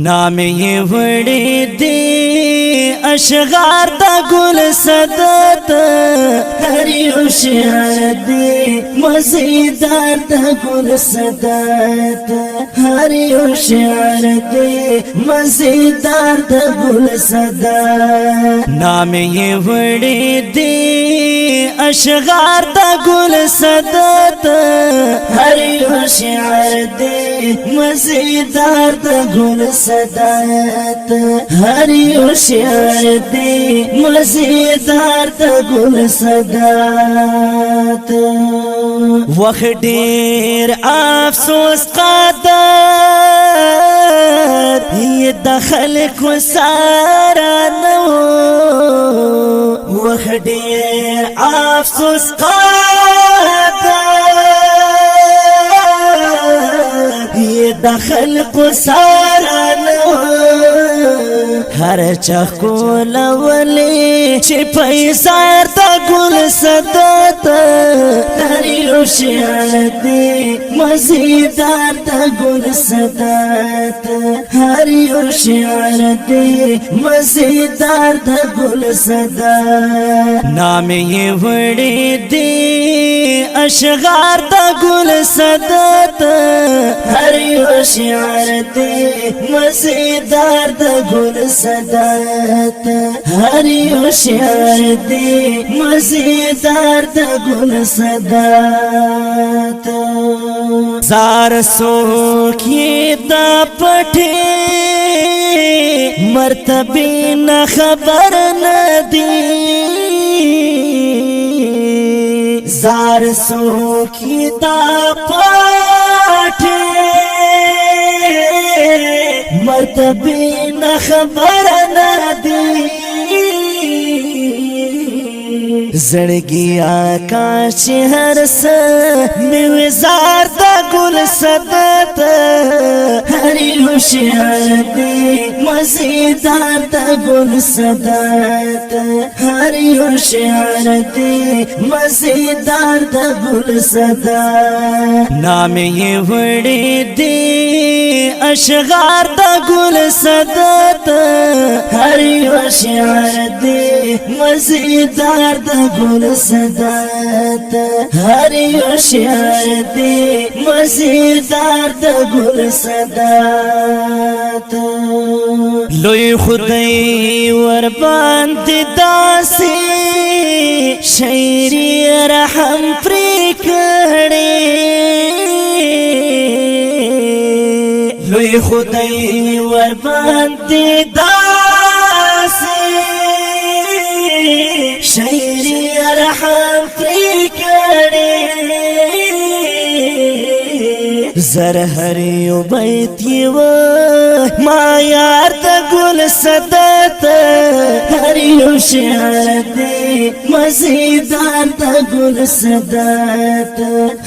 نام یې وړې دی اشغار د ګل صدت هر یو شعر دی مزیدار د ګل صدت هر یو شعر دی مزیدار د ګل صدت نام یې وړې دی اشغار د ګل صدت هر یو شعر دی مزیدار د ګل صدت هر یو شعر دی مزیدار د ګل صدت وخت ډیر افسوس قدر یې د خلکو سره نو وخت ډیر افسوس قدر یې د خلکو سره نو هر چا کولولی چې پیسار د ګل صدت هر یو شعر دی مزیدار د ګل صدت هر یو شعر دی مزیدار د ګل صدت نام یې وړې دی اشغار د ګل صدت هر یو شعر دی مزیدار د ګل صدت هر یو شعر دی مزیدار د ګل صدت زار سوکی دا پټه مرتبه نه خبر ندی زار سوکی دا پټه مرتبه نه خبر ندی زړګي آکاش هر څه میوزار د ګل صدت هر یو شعر دی مزیدار د ګل صدت هر یو شعر دی مزیدار د ګل صدت نام یې وړې دی اشغار د ګل صدت هر یو شعر دی مزیدار د ګل صدت هر یو شعر دی مزیدار د ګل صدت لوی خدای ور باندې داسې شاعري رحم پرې کړې لوی خدای ور باندې داسې شاعري رحم پرې کړې زر هر یو بیت یو ما یار د ګل صدت هر یو شعر دی مزیدار د ګل صدت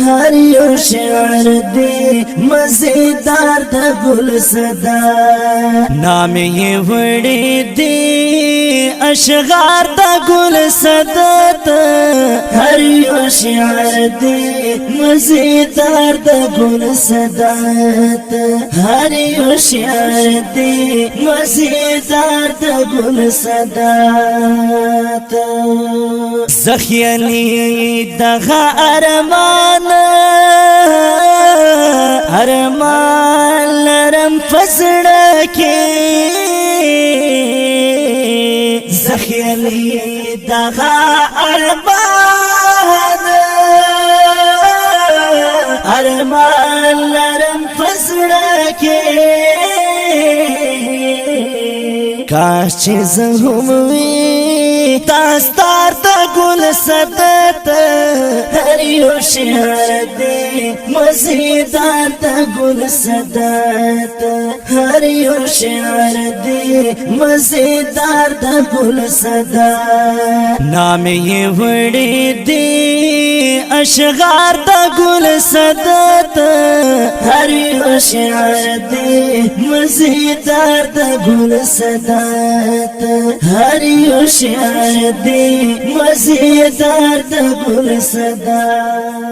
هر یو شعر دی مزیدار د ګل صدت نام یې وړې دی اشغار د ګل صدت هر یو شعر دی مزیدار د ګل صدت هر یو شعر دی مزیدار د ګل صدت زخیلی دغه ارمان لرم پسړه کې زخیلی دغه ارمان لرم پسړه کې کاش چې زه هم وي داستار د ګل صدت هر یو شعر دی مزیدار د ګل صدت هر یو شعر دی مزیدار د ګل صدت نام یې وړې دی اشغار د ګل صدت هر یو شعر دی مزیدار د ګل صدت هر یو شعر دی مزیدار د ګل صدت